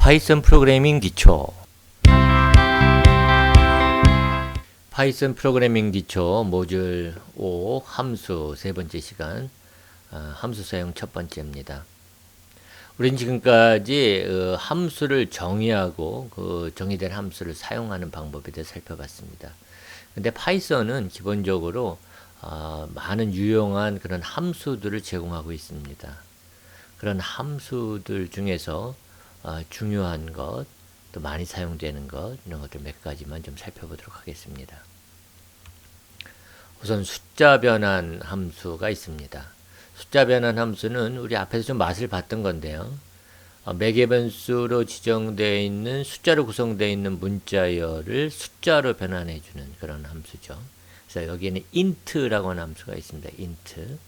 파이썬 프로그래밍 기초. 파이썬 프로그래밍 기초 모듈 5 함수 세 번째 시간, 함수 사용 첫 번째입니다. 우린 지금까지 함수를 정의하고 그 정의된 함수를 사용하는 방법에 대해 살펴봤습니다. 근데 파이썬은 기본적으로 많은 유용한 그런 함수들을 제공하고 있습니다. 그런 함수들 중에서 중요한 것, 또 많이 사용되는 것, 이런 것들 몇 가지만 좀 살펴보도록 하겠습니다. 우선 숫자 변환 함수가 있습니다. 숫자 변환 함수는 우리 앞에서 좀 맛을 봤던 건데요. 매개 변수로 지정되어 있는 숫자로 구성되어 있는 문자열을 숫자로 변환해 주는 그런 함수죠. 그래서 여기에는 int라고 하는 함수가 있습니다. int.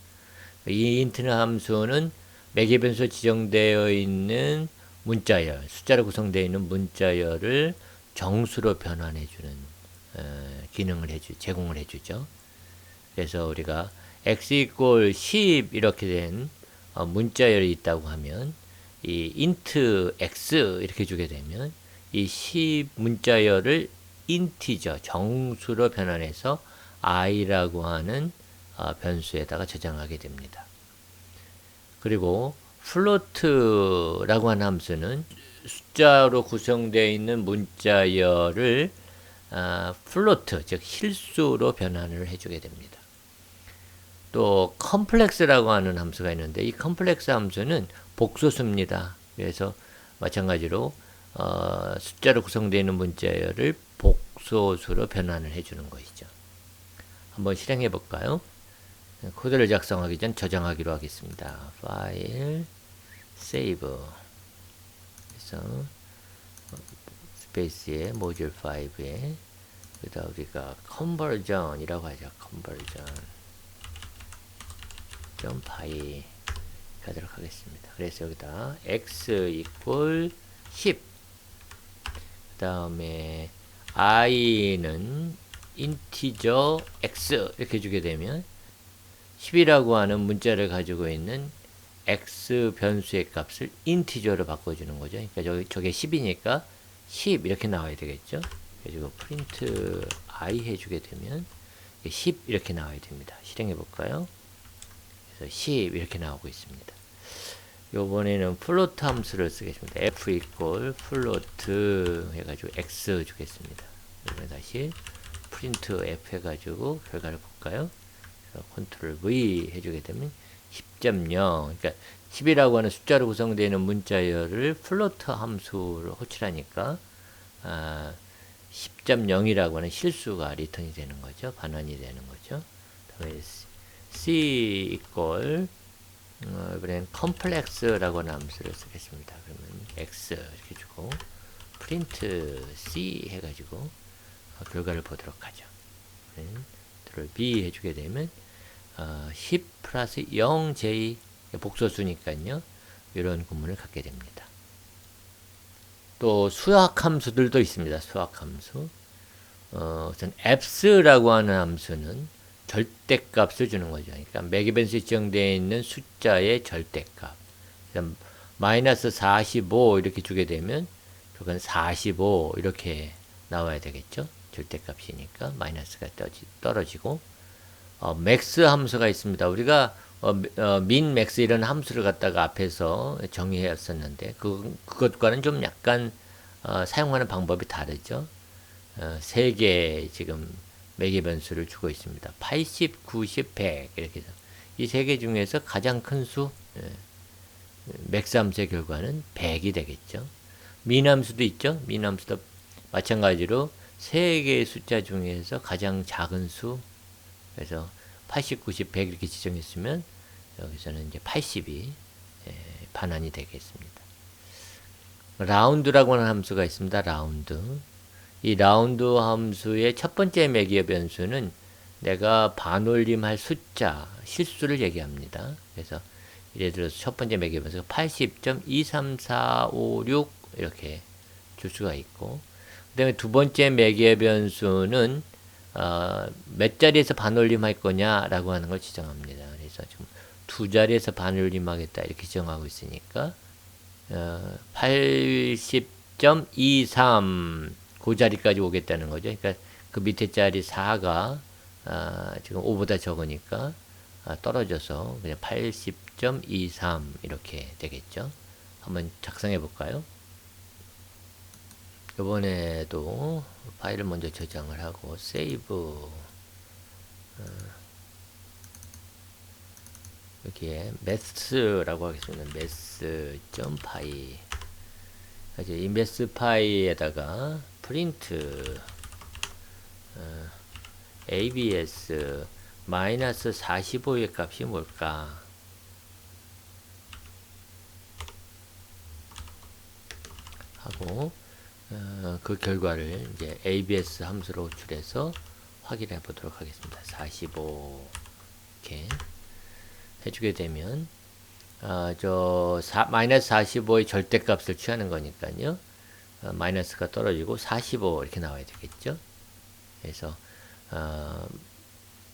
이 int 함수는 매개 변수로 지정되어 있는 문자열, 숫자로 구성되어 있는 문자열을 정수로 변환해 주는 기능을 제공을 해주죠. 그래서 우리가 x = 10 이렇게 된 문자열이 있다고 하면 이 int x 이렇게 주게 되면 이 10 문자열을 인티저, 정수로 변환해서 i라고 하는 변수에다가 저장하게 됩니다. 그리고 플로트라고 하는 함수는 숫자로 구성되어 있는 문자열을 플로트, 즉 실수로 변환을 해주게 됩니다. 또 컴플렉스라고 하는 함수가 있는데 이 컴플렉스 함수는 복소수입니다. 그래서 마찬가지로 숫자로 구성되어 있는 문자열을 복소수로 변환을 해주는 것이죠. 한번 실행해 볼까요? 코드를 작성하기 전 저장하기로 하겠습니다. 파일, 세이브. 그래서 스페이스에 모듈 5에 여기다 우리가 컨버전이라고 하죠. conversion.py 가도록 하겠습니다. 그래서 여기다 x = 10. 그 다음에 i는 인티저 x 이렇게 주게 되면 10이라고 하는 문자를 가지고 있는 x 변수의 값을 인티저로 바꿔주는 거죠. 그러니까 저게 10이니까 10 이렇게 나와야 되겠죠. 그래서 프린트 i 해주게 되면 10 이렇게 나와야 됩니다. 실행해 볼까요? 그래서 10 이렇게 나오고 있습니다. 요번에는 플로트 함수를 쓰겠습니다. f = 플로트 해가지고 x 주겠습니다. 이번에 다시 프린트 f 해가지고 결과를 볼까요? 컨트롤 V 해주게 되면 10.0. 그러니까 10이라고 하는 숫자로 구성되어 있는 문자열을 플로트 함수로 호출하니까 10.0이라고 하는 실수가 리턴이 되는 거죠. 반환이 되는 거죠. 다음에 C = 이번엔 컴플렉스라고 하는 함수를 쓰겠습니다. 그러면 X 이렇게 주고 프린트 C 해가지고 결과를 보도록 하죠. 컨트롤 B 해주게 되면 10 플러스 0j 복소수니까요. 이런 구문을 갖게 됩니다. 또 수학 함수들도 있습니다. 수학 함수. 우선 fs라고 하는 함수는 절대값을 주는 거죠. 그러니까 매개 변수에 지정되어 있는 숫자의 절대값. 마이너스 45 이렇게 주게 되면 그건 45 이렇게 나와야 되겠죠. 절대값이니까 마이너스가 떨어지고 맥스 함수가 있습니다. 우리가 민, 맥스 이런 함수를 갖다가 앞에서 정의했었는데 그것과는 좀 약간 사용하는 방법이 다르죠. 세 개 지금 매개 변수를 주고 있습니다. 80, 90, 100 이렇게 해서 이 세 개 중에서 가장 큰 수 맥스 함수의 결과는 100이 되겠죠. 민 함수도 있죠. 민 함수도 마찬가지로 세 개의 숫자 중에서 가장 작은 수, 그래서 80, 90, 100 이렇게 지정했으면 여기서는 이제 80이 반환이 되겠습니다. 라운드라고 하는 함수가 있습니다. 라운드. 이 라운드 함수의 첫 번째 매개 변수는 내가 반올림할 숫자, 실수를 얘기합니다. 그래서 예를 들어서 첫 번째 매개 변수가 80.23456 이렇게 줄 수가 있고, 그 다음에 두 번째 매개 변수는 몇 자리에서 반올림 할 거냐라고 하는 걸 지정합니다. 그래서 지금 두 자리에서 반올림 하겠다 이렇게 지정하고 있으니까 80.23 그 자리까지 오겠다는 거죠. 그러니까 그 밑에 자리 4가 지금 5보다 적으니까 떨어져서 그냥 80.23 이렇게 되겠죠. 한번 작성해 볼까요? 이번에도 파일을 먼저 저장을 하고 세이브, 여기에 maths라고 하겠습니다. math.py. 이제 이 mathpy에다가 print abs 마이너스 45의 값이 뭘까 하고 그 결과를 이제 abs 함수로 호출해서 확인해 보도록 하겠습니다. 45 이렇게 해주게 되면 마이너스 45의 절대값을 취하는 거니까요. 마이너스가 떨어지고 45 이렇게 나와야 되겠죠. 그래서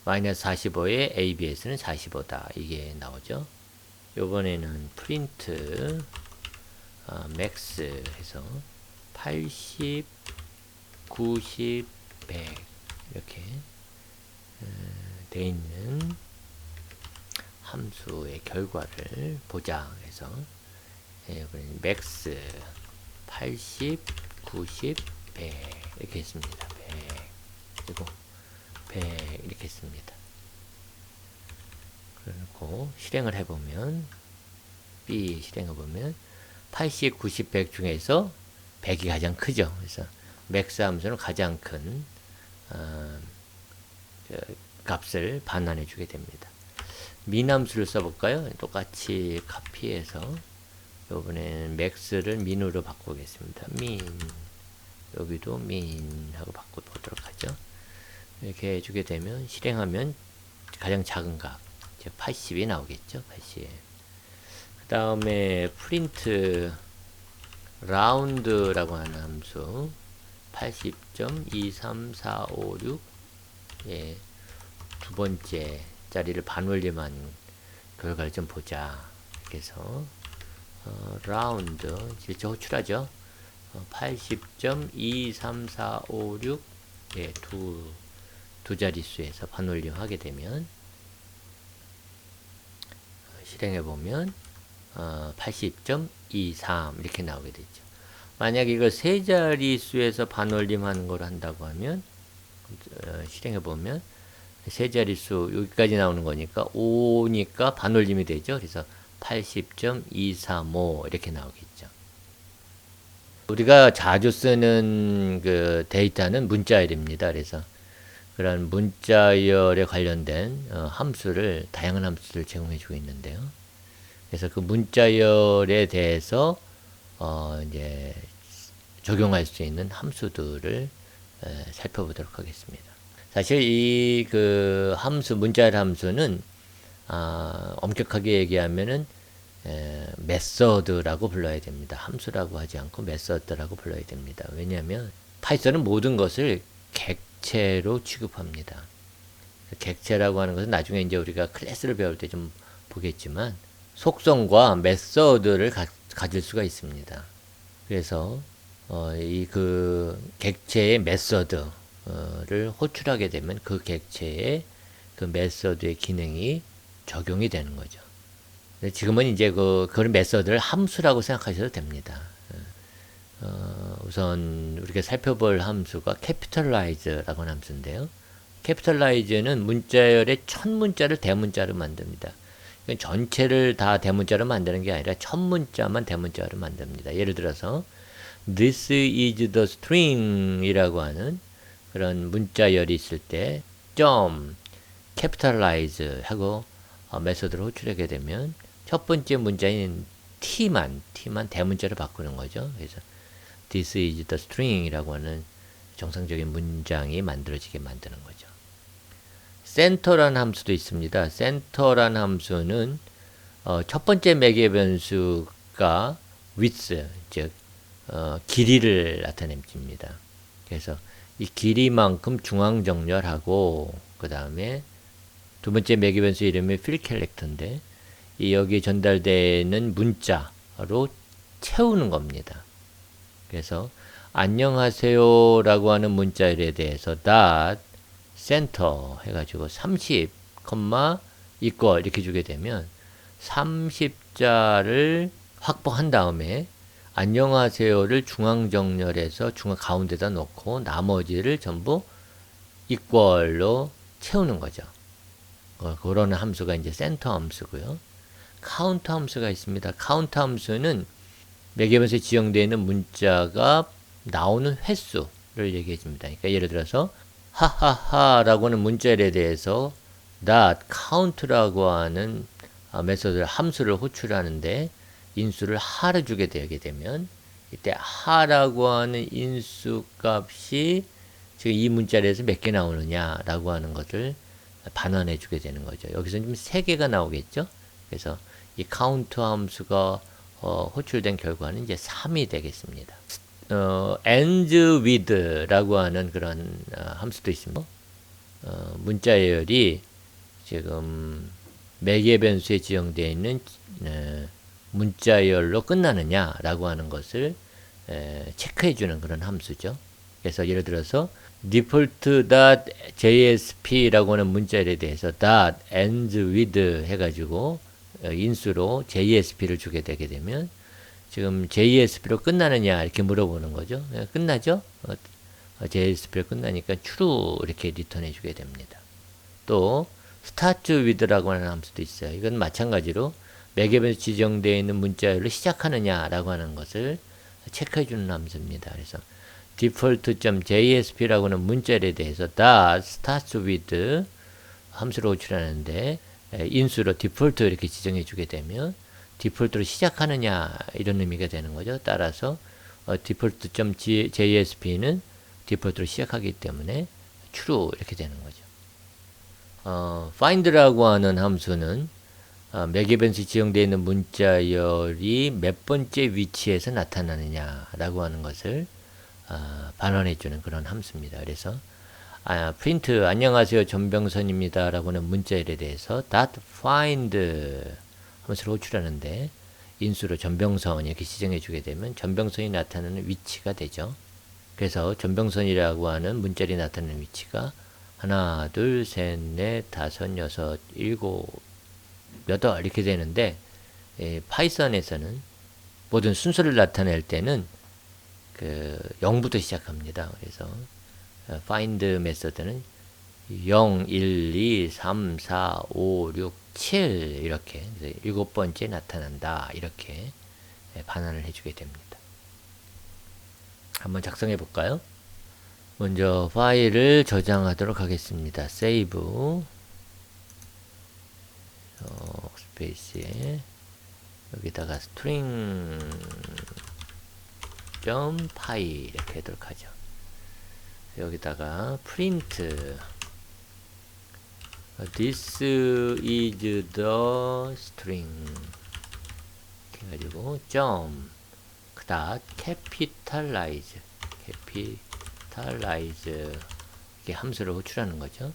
마이너스 45의 abs는 45다 이게 나오죠. 요번에는 프린트 max 해서 80, 90, 100 이렇게 돼 있는 함수의 결과를 보자 해서 max 80, 90, 100 이렇게 했습니다. 100 그리고 100 이렇게 했습니다. 그리고 실행을 해보면 B 실행해보면 80, 90, 100 중에서 100이 가장 크죠. 그래서 max 함수는 가장 큰 값을 반환해 주게 됩니다. min 함수를 써볼까요? 똑같이 카피해서 이번에는 max를 min으로 바꾸겠습니다. min 여기도 min 하고 바꿔보도록 하죠. 이렇게 해주게 되면 실행하면 가장 작은 값 즉 80이 나오겠죠. 80. 그 다음에 print round라고 하는 함수 80.23456 예, 두 번째 자리를 반올림한 결과를 좀 보자. 그래서 round 실제 호출하죠. 80.23456 예, 두 자릿수에서 반올림 하게 되면 실행해 보면 80.23 이렇게 나오게 되죠. 만약 이걸 세 자릿수에서 반올림하는 걸 한다고 하면 실행해 보면 세 자릿수 여기까지 나오는 거니까 5니까 반올림이 되죠. 그래서 80.235 이렇게 나오겠죠. 우리가 자주 쓰는 그 데이터는 문자열입니다. 그래서 그런 문자열에 관련된 함수를 다양한 함수를 제공해 주고 있는데요. 그래서 그 문자열에 대해서 이제 적용할 수 있는 함수들을 살펴보도록 하겠습니다. 사실 이 그 함수 문자열 함수는 엄격하게 얘기하면은 메서드라고 불러야 됩니다. 함수라고 하지 않고 메서드라고 불러야 됩니다. 왜냐하면 파이썬은 모든 것을 객체로 취급합니다. 객체라고 하는 것은 나중에 이제 우리가 클래스를 배울 때 좀 보겠지만 속성과 메서드를 가질 수가 있습니다. 그래서 이 그 객체의 메서드를 호출하게 되면 그 객체의 그 메서드의 기능이 적용이 되는 거죠. 지금은 이제 그런 메서드를 함수라고 생각하셔도 됩니다. 우선 우리가 살펴볼 함수가 capitalize라고 하는 함수인데요. capitalize는 문자열의 첫 문자를 대문자로 만듭니다. 전체를 다 대문자로 만드는 게 아니라 첫 문자만 대문자로 만듭니다. 예를 들어서 this is the string 이라고 하는 그런 문자열이 있을 때 점 capitalize 하고 메서드를 호출하게 되면 첫 번째 문자인 t만 대문자로 바꾸는 거죠. 그래서 this is the string 이라고 하는 정상적인 문장이 만들어지게 만드는 거죠. center라는 함수도 있습니다. center라는 함수는 첫 번째 매개 변수가 width, 즉 길이를 나타냅니다. 그래서 이 길이만큼 중앙 정렬하고 그 다음에 두 번째 매개 변수 이름이 fill character인데 이 여기에 전달되는 문자로 채우는 겁니다. 그래서 안녕하세요라고 하는 문자열에 대해서 dot center 해가지고 30, equal 이렇게 주게 되면 30자를 확보한 다음에 안녕하세요를 중앙정렬해서 중앙 가운데다 놓고 나머지를 전부 equal로 채우는 거죠. 그런 함수가 이제 센터 함수고요. 카운트 함수가 있습니다. 카운트 함수는 매개변수에 지정되어 있는 문자가 나오는 횟수를 얘기해 줍니다. 그러니까 예를 들어서 하하하라고 하는 문자에 대해서 dot count라고 하는 메소드 함수를 호출하는데 인수를 하를 주게 되게 되면 이때 하라고 하는 인수 값이 지금 이 문자에서 몇 개 나오느냐라고 하는 것을 반환해 주게 되는 거죠. 여기서 지금 3개가 나오겠죠. 그래서 이 카운트 함수가 호출된 결과는 이제 3이 되겠습니다. ends with라고 하는 그런 함수도 있습니다. 문자열이 지금 매개 변수에 지정되어 있는 문자열로 끝나느냐라고 하는 것을 체크해주는 그런 함수죠. 그래서 예를 들어서 default.jsp라고 하는 문자열에 대해서 .ends with 해가지고 인수로 JSP를 주게 되게 되면 지금 JSP로 끝나느냐 이렇게 물어보는 거죠. 끝나죠? JSP로 끝나니까 true 이렇게 리턴해 주게 됩니다. 또 start with라고 하는 함수도 있어요. 이건 마찬가지로 매개변수 지정되어 있는 문자열로 시작하느냐라고 하는 것을 체크해 주는 함수입니다. 그래서 default.jsp라고 하는 문자열에 대해서 start with 함수로 호출하는데 인수로 디폴트 이렇게 지정해 주게 되면 디폴트로 시작하느냐 이런 의미가 되는 거죠. 따라서 default.jsp는 디폴트로 시작하기 때문에 true 이렇게 되는 거죠. find라고 하는 함수는 매개변수 지정되어 있는 문자열이 몇 번째 위치에서 나타나느냐라고 하는 것을 반환해 주는 그런 함수입니다. 그래서 프린트 안녕하세요 전병선입니다 라고 하는 문자열에 대해서 .find 함수를 호출하는데 인수로 전병선 이렇게 지정해 주게 되면 전병선이 나타나는 위치가 되죠. 그래서 전병선이라고 하는 문자열이 나타나는 위치가 하나, 둘, 셋, 넷, 다섯, 여섯, 일곱, 여덟 이렇게 되는데 파이썬에서는 모든 순서를 나타낼 때는 0부터 시작합니다. 그래서 find 메소드는 0, 1, 2, 3, 4, 5, 6, 7 이렇게 7번째 나타난다 이렇게 반환을 해주게 됩니다. 한번 작성해 볼까요? 먼저 파일을 저장하도록 하겠습니다. save 스페이스에 여기다가 string.py 이렇게 하도록 하죠. 여기다가 print this is the string 해가지고 점 그다음 capitalize 이렇게 함수를 호출하는 거죠.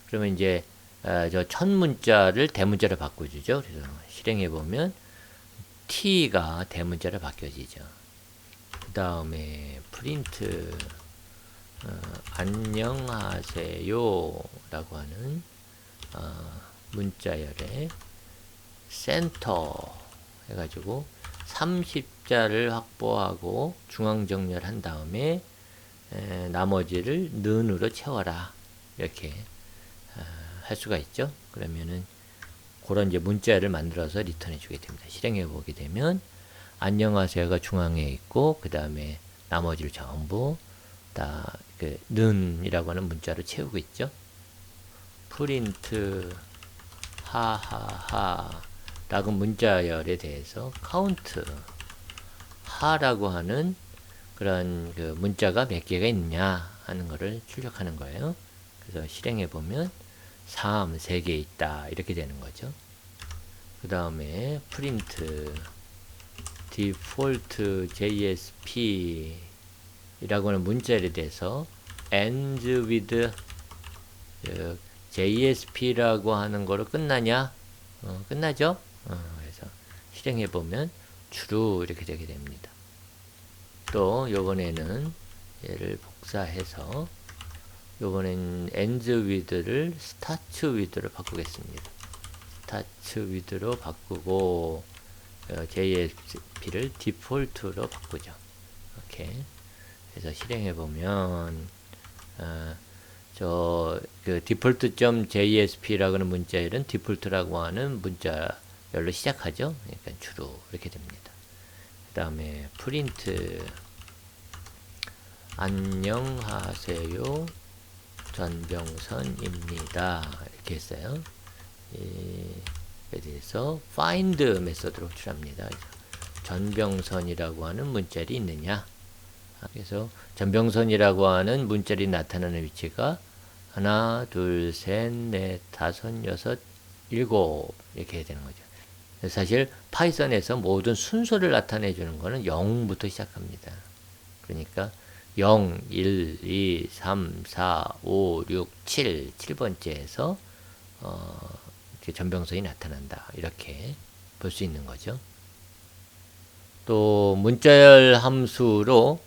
그러면 이제 저 첫 문자를 대문자로 바꿔주죠. 그래서 실행해 보면 t가 대문자로 바뀌어지죠. 그 다음에 print 안녕하세요 라고 하는 문자열에 센터 해가지고 30자를 확보하고 중앙정렬한 다음에 나머지를 는으로 채워라 이렇게 할 수가 있죠. 그러면은 그런 이제 문자열을 만들어서 리턴해 주게 됩니다. 실행해 보게 되면 안녕하세요가 중앙에 있고 그 다음에 나머지를 전부 다 는이라고 하는 문자로 채우고 있죠. 프린트 하하하 라고 문자열에 대해서 카운트 하라고 하는 그런 문자가 몇 개가 있냐 하는 거를 출력하는 거예요. 그래서 실행해 보면 3, 3개 있다 이렇게 되는 거죠. 그 다음에 프린트 default JSP 이라고 하는 문자열에 대해서 ends with JSP라고 하는 거로 끝나냐? 끝나죠? 그래서 실행해 보면 true 이렇게 되게 됩니다. 또 요번에는 얘를 복사해서 요번엔 ends with를 start with로 바꾸겠습니다. start with로 바꾸고 JSP를 디폴트로 바꾸죠. 이렇게 해서 실행해 보면 그 default.jsp라고 하는 문자열은 디폴트라고 하는 문자열로 시작하죠. 그러니까 true 이렇게 됩니다. 그 다음에 print 안녕하세요 전병선입니다 이렇게 했어요. 이에 대해서 find 메서드로 호출합니다. 전병선이라고 하는 문자열이 있느냐. 그래서 전병선이라고 하는 문자열이 나타나는 위치가 하나, 둘, 셋, 넷, 다섯, 여섯, 일곱 이렇게 해야 되는 거죠. 사실 파이썬에서 모든 순서를 나타내 주는 거는 0부터 시작합니다. 그러니까 0, 1, 2, 3, 4, 5, 6, 7, 7번째에서 전병선이 나타난다. 이렇게 볼 수 있는 거죠. 또 문자열 함수로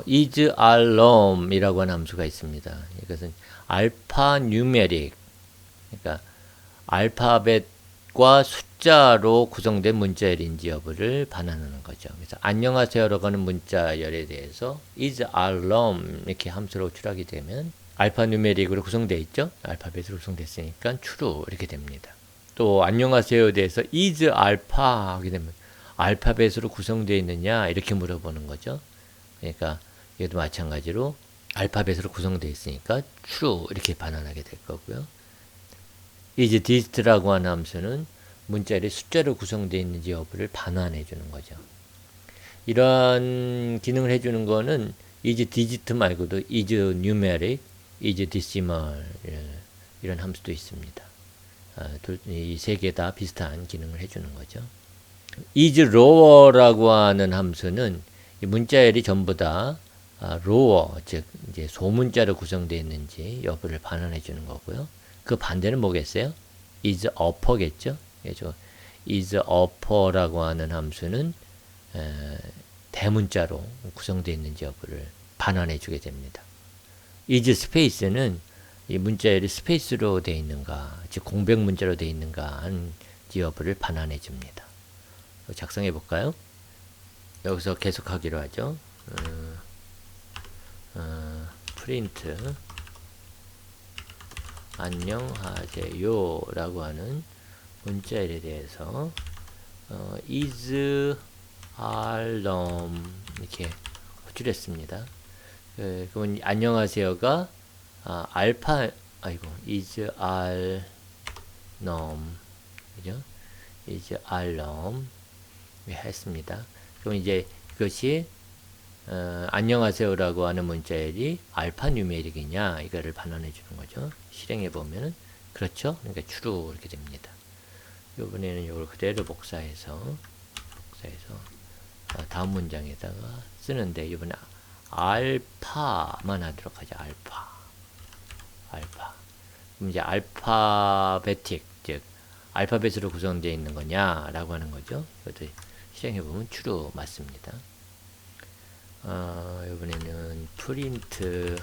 is alarm 이라고 하는 함수가 있습니다. 이것은 알파 뉴메릭, 그러니까 알파벳과 숫자로 구성된 문자열인지 여부를 반환하는 거죠. 그래서 안녕하세요라고 하는 문자열에 대해서 is alarm 이렇게 함수로 호출하게 되면 알파 뉴메릭으로 구성되어 있죠. 알파벳으로 구성됐으니까 true 이렇게 됩니다. 또 안녕하세요에 대해서 is alpha 하게 되면 알파벳으로 구성되어 있느냐 이렇게 물어보는 거죠. 그러니까 이것도 마찬가지로 알파벳으로 구성되어 있으니까 true 이렇게 반환하게 될 거고요. is digit라고 하는 함수는 문자열이 숫자로 구성되어 있는지 여부를 반환해 주는 거죠. 이러한 기능을 해주는 거는 is digit 말고도 is numeric, is decimal 이런 함수도 있습니다. 이 세 개 다 비슷한 기능을 해주는 거죠. is lower라고 하는 함수는 이 문자열이 전부 다 lower, 즉 이제 소문자로 구성되어 있는지 여부를 반환해 주는 거고요. 그 반대는 뭐겠어요? is upper겠죠. 그래서 is upper라고 하는 함수는 대문자로 구성되어 있는지 여부를 반환해 주게 됩니다. is space는 이 문자열이 스페이스로 되어 있는가, 즉 공백 문자로 되어 있는가 하는 여부를 반환해 줍니다. 작성해 볼까요? 여기서 계속하기로 하죠. print 안녕하세요 라고 하는 문자열에 대해서 is alarm 이렇게 호출했습니다. 그러면 안녕하세요가 is alarm 그죠? is alarm 했습니다. 그럼 이제 그것이 안녕하세요라고 하는 문자열이 알파 뉴메릭이냐 이거를 반환해 주는 거죠. 실행해 보면은 그렇죠. 그러니까 true 이렇게 됩니다. 이번에는 이걸 그대로 복사해서 다음 문장에다가 쓰는데 이번에 알파만 하도록 하죠. 알파. 그럼 이제 알파베틱, 즉 알파벳으로 구성되어 있는 거냐라고 하는 거죠. 이것도 실행해 보면 true 맞습니다. 이번에는 print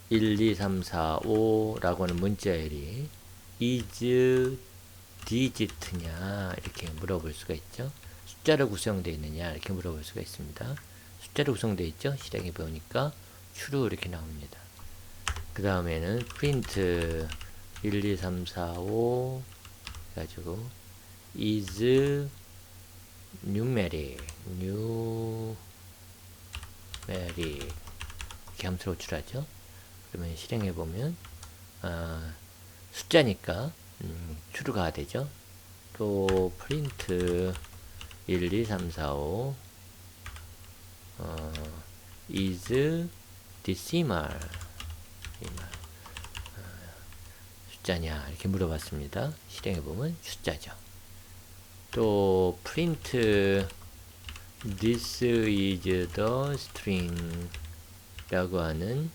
1, 2, 3, 4, 5라고 하는 문자열이 is digit냐 이렇게 물어볼 수가 있죠. 숫자로 구성되어 있느냐 이렇게 물어볼 수가 있습니다. 숫자로 구성되어 있죠. 실행해 보니까 true 이렇게 나옵니다. 그 다음에는 print 1, 2, 3, 4, 5 해가지고 is numeric 이렇게 함수로 호출하죠. 그러면 실행해 보면 숫자니까 true가 되죠. 또 print 1, 2, 3, 4, 5 is decimal 숫자냐 이렇게 물어봤습니다. 실행해 보면 숫자죠. 또 print this is the string 라고 하는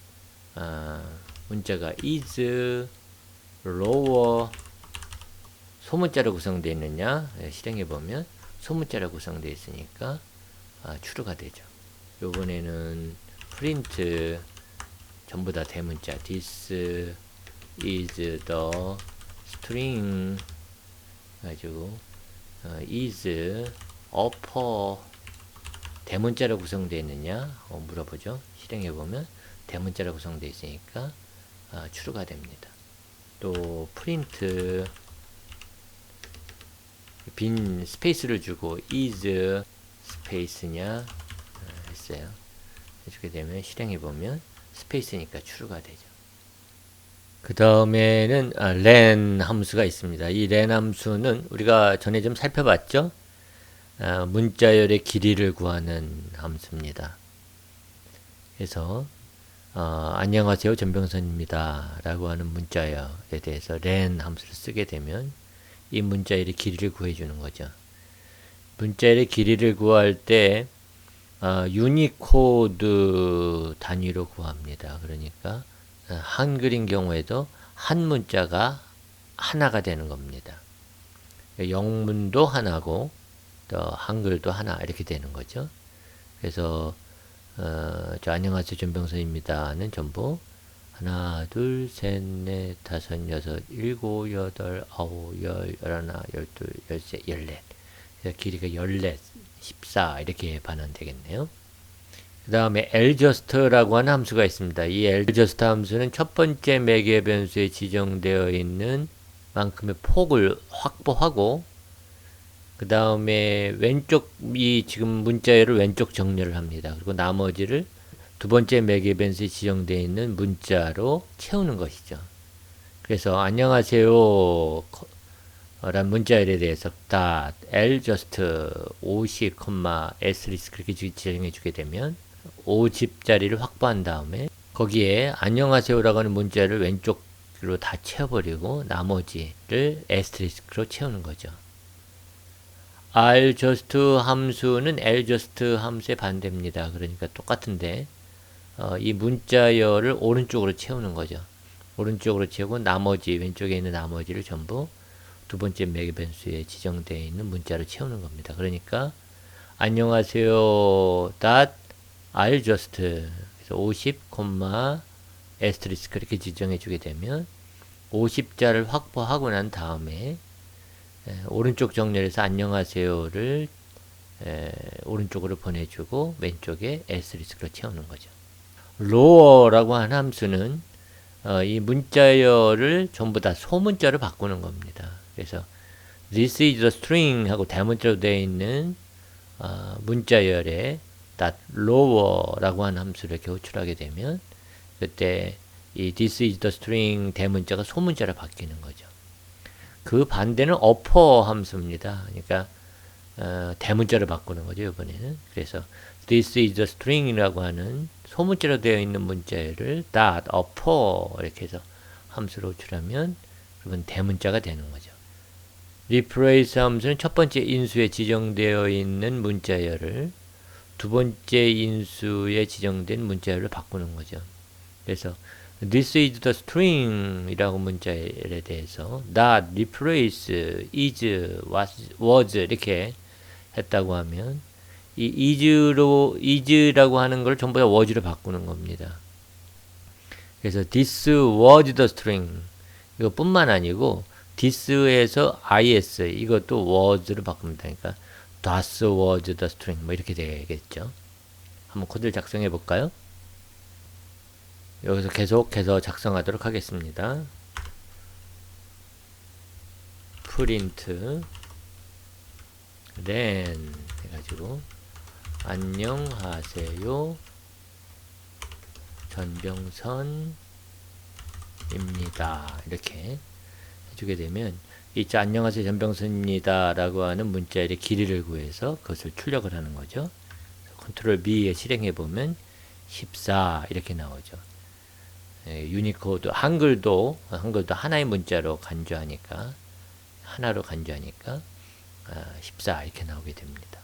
문자가 is lower 소문자로 구성되어 있느냐 실행해 보면 소문자로 구성되어 있으니까 true가 되죠. 요번에는 print 전부 다 대문자 this is the string 가지고 is upper 대문자로 구성되어 있느냐 물어보죠. 실행해 보면 대문자로 구성되어 있으니까 true가 됩니다. 또 print 빈 스페이스를 주고 is 스페이스냐 했어요. 이렇게 되면 실행해 보면 스페이스니까 true가 되죠. 그 다음에는 len 함수가 있습니다. 이 len 함수는 우리가 전에 좀 살펴봤죠. 문자열의 길이를 구하는 함수입니다. 그래서 안녕하세요 전병선입니다 라고 하는 문자열에 대해서 len 함수를 쓰게 되면 이 문자열의 길이를 구해주는 거죠. 문자열의 길이를 구할 때 유니코드 단위로 구합니다. 그러니까 한글인 경우에도 한 문자가 하나가 되는 겁니다. 영문도 하나고 또 한글도 하나 이렇게 되는 거죠. 그래서 저 안녕하세요 전병선입니다는 전부 하나, 둘, 셋, 넷, 다섯, 여섯, 일곱, 여덟, 아홉, 열, 열하나, 열둘, 열셋, 열넷. 길이가 14, 14 이렇게 반환되겠네요. 그 다음에 ljust라고 하는 함수가 있습니다. 이 ljust 함수는 첫 번째 매개 변수에 지정되어 있는 만큼의 폭을 확보하고 그 다음에 왼쪽 이 지금 문자열을 왼쪽 정렬을 합니다. 그리고 나머지를 두 번째 매개 변수에 지정되어 있는 문자로 채우는 것이죠. 그래서 안녕하세요 란 문자열에 대해서 ljust 50, s 그렇게 지정해 주게 되면 5집자리를 확보한 다음에 거기에 안녕하세요라고 하는 문자를 왼쪽으로 다 채워버리고 나머지를 asterisk로 채우는 거죠. rjust 함수는 ljust 함수의 반대입니다. 그러니까 똑같은데 이 문자열을 오른쪽으로 채우는 거죠. 오른쪽으로 채우고 나머지 왼쪽에 있는 나머지를 전부 두 번째 매개 변수에 지정되어 있는 문자로 채우는 겁니다. 그러니까 안녕하세요 rjust 그래서 50, asterisk 그렇게 지정해 주게 되면 50자를 확보하고 난 다음에 오른쪽 정렬에서 안녕하세요를 오른쪽으로 보내주고 왼쪽에 asterisk로 채우는 거죠. lower라고 하는 함수는 이 문자열을 전부 다 소문자로 바꾸는 겁니다. 그래서 this is the string 하고 대문자로 되어 있는 문자열에 lower라고 하는 함수를 이렇게 호출하게 되면 그때 이 this is the string 대문자가 소문자로 바뀌는 거죠. 그 반대는 upper 함수입니다. 그러니까 대문자로 바꾸는 거죠. 이번에는. 그래서 this is the string이라고 하는 소문자로 되어 있는 문자열을 upper 이렇게 해서 함수로 호출하면 그러면 대문자가 되는 거죠. replace 함수는 첫 번째 인수에 지정되어 있는 문자열을 두 번째 인수에 지정된 문자열로 바꾸는 거죠. 그래서 this is the string 이라고 문자열에 대해서 replace is, was 이렇게 했다고 하면 이 is라고 하는 걸 전부 다 was로 바꾸는 겁니다. 그래서 this was the string 이것뿐만 아니고 this에서 is 이것도 was로 바꿉니다. 그러니까 that was the string 뭐 이렇게 되겠죠. 한번 코드를 작성해 볼까요? 여기서 계속해서 작성하도록 하겠습니다. print len 해가지고 안녕하세요 전병선입니다 이렇게 해주게 되면 이 안녕하세요 전병선입니다 라고 하는 문자열의 길이를 구해서 그것을 출력을 하는 거죠. 컨트롤 B에 실행해 보면 14 이렇게 나오죠. 유니코드 한글도 하나의 문자로 간주하니까 하나로 간주하니까 14 이렇게 나오게 됩니다.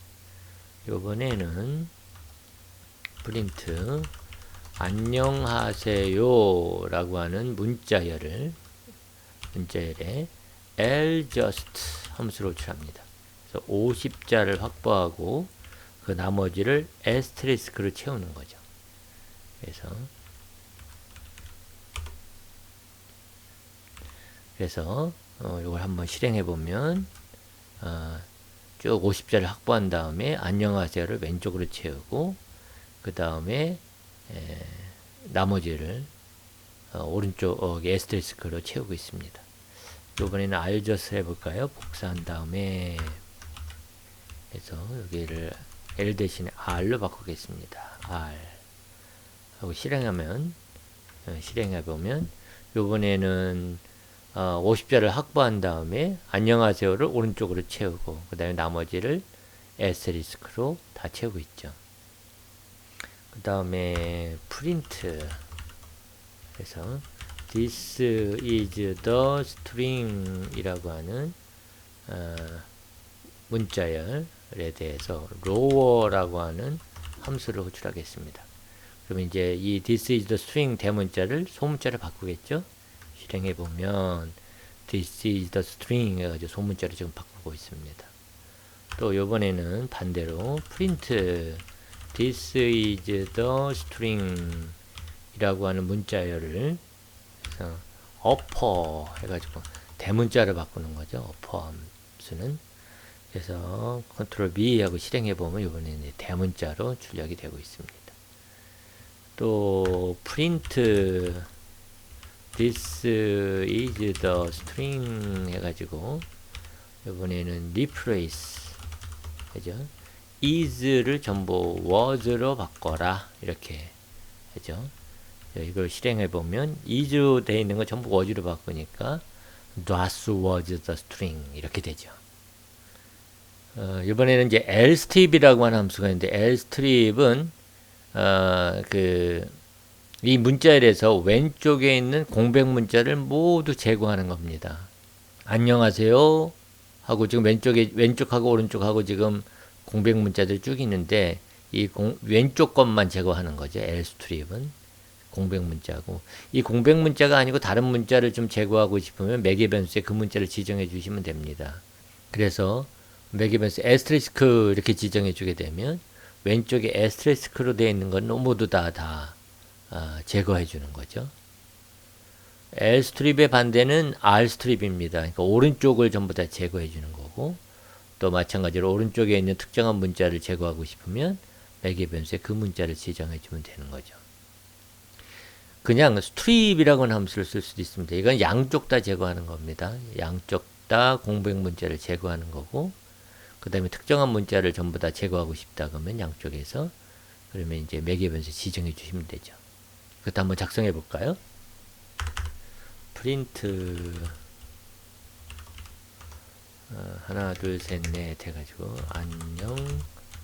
요번에는 프린트 안녕하세요 라고 하는 문자열에 ljust 함수로 호출합니다. 그래서 50자를 확보하고 그 나머지를 에스테리스크로 채우는 거죠. 그래서 이걸 한번 실행해 보면 쭉 50자를 확보한 다음에 안녕하세요를 왼쪽으로 채우고 그 다음에 나머지를 오른쪽 에스테리스크로 채우고 있습니다. 이번에는 알저스 해볼까요? 복사한 다음에 해서 여기를 L 대신에 R로 바꾸겠습니다. R 하고 실행하면 실행해보면 이번에는 50자를 확보한 다음에 안녕하세요를 오른쪽으로 채우고 그 다음에 나머지를 에스테리스크로 다 채우고 있죠. 그 다음에 프린트 그래서 this is the string 이라고 하는 문자열에 대해서 lower라고 하는 함수를 호출하겠습니다. 그러면 이제 이 this is the string 대문자를 소문자를 바꾸겠죠. 실행해 보면 this is the string 해가지고 소문자를 지금 바꾸고 있습니다. 또 요번에는 반대로 print this is the string 이라고 하는 문자열을 upper 해가지고 대문자를 바꾸는 거죠. upper 함수는. 그래서 컨트롤 B 하고 실행해 보면 이번에는 대문자로 출력이 되고 있습니다. 또 print this is the string 해가지고 이번에는 replace 그죠? is를 전부 was로 바꿔라 이렇게 하죠. 이걸 실행해 보면 is 되어 있는 거 전부 was로 바꾸니까 that was the string 이렇게 되죠. 이번에는 이제 lstrip이라고 하는 함수가 있는데 lstrip은 이 문자열에서 왼쪽에 있는 공백 문자를 모두 제거하는 겁니다. 안녕하세요 하고 지금 왼쪽하고 오른쪽하고 지금 공백 문자들이 쭉 있는데 이 왼쪽 것만 제거하는 거죠. lstrip은 공백 문자고 이 공백 문자가 아니고 다른 문자를 좀 제거하고 싶으면 매개 변수에 그 문자를 지정해 주시면 됩니다. 그래서 매개 변수 에스테리스크 이렇게 지정해 주게 되면 왼쪽에 에스테리스크로 되어 있는 건 모두 다 제거해 주는 거죠. L스트립의 반대는 R스트립입니다. 그러니까 오른쪽을 전부 다 제거해 주는 거고 또 마찬가지로 오른쪽에 있는 특정한 문자를 제거하고 싶으면 매개 변수에 그 문자를 지정해 주면 되는 거죠. 그냥 스트립이라고 하는 함수를 쓸 수도 있습니다. 이건 양쪽 다 제거하는 겁니다. 양쪽 다 공백 문자를 제거하는 거고 그 다음에 특정한 문자를 전부 다 제거하고 싶다 그러면 양쪽에서 그러면 이제 매개 변수 지정해 주시면 되죠. 그것도 한번 작성해 볼까요? 프린트 하나 둘 셋 넷 해가지고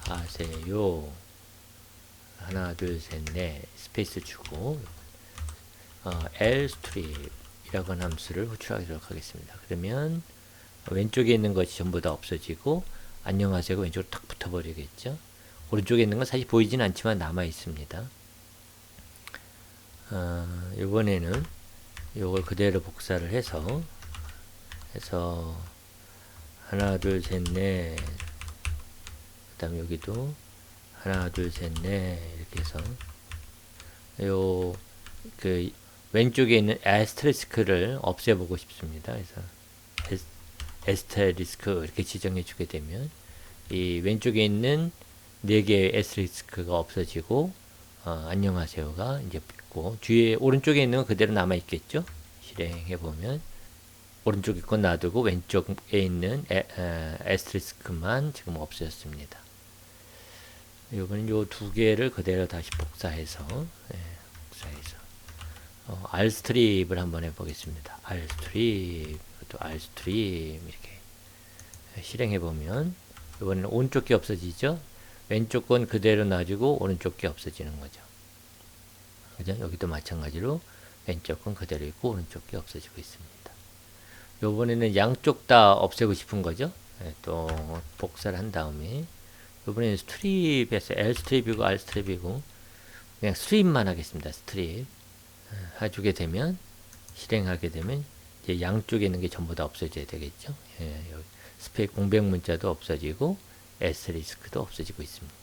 안녕하세요 하나 둘 셋 넷 스페이스 주고 lstrip이라고 하는 함수를 호출하도록 하겠습니다. 그러면 왼쪽에 있는 것이 전부 다 없어지고 안녕하세요가 왼쪽으로 탁 붙어버리겠죠. 오른쪽에 있는 건 사실 보이진 않지만 남아 있습니다. 이번에는 이걸 그대로 복사를 해서 하나 둘 셋 넷 그 다음 여기도 하나 둘 셋 넷 이렇게 해서 왼쪽에 있는 에스테리스크를 없애보고 싶습니다. 그래서 에스테리스크 이렇게 지정해 주게 되면 이 왼쪽에 있는 4개의 에스테리스크가 없어지고 안녕하세요가 이제 붙고 뒤에 오른쪽에 있는 건 그대로 남아 있겠죠. 실행해 보면 오른쪽에 건 놔두고 왼쪽에 있는 에스테리스크만 지금 없어졌습니다. 이번엔 요 2개를 그대로 다시 복사해서 R스트립을 한번 해보겠습니다. R스트립, 또 R스트립 이렇게 실행해 보면 이번에는 오른쪽 게 없어지죠. 왼쪽 건 그대로 놔주고 오른쪽 게 없어지는 거죠. 그죠? 여기도 마찬가지로 왼쪽 건 그대로 있고 오른쪽 게 없어지고 있습니다. 이번에는 양쪽 다 없애고 싶은 거죠. 또 복사를 한 다음에 이번에는 스트립에서 L스트립이고 R스트립이고 그냥 스트립만 하겠습니다. 스트립 해주게 되면 실행하게 되면 이제 양쪽에 있는 게 전부 다 없어져야 되겠죠. 여기 스페이스 공백 문자도 없어지고 S 리스크도 없어지고 있습니다.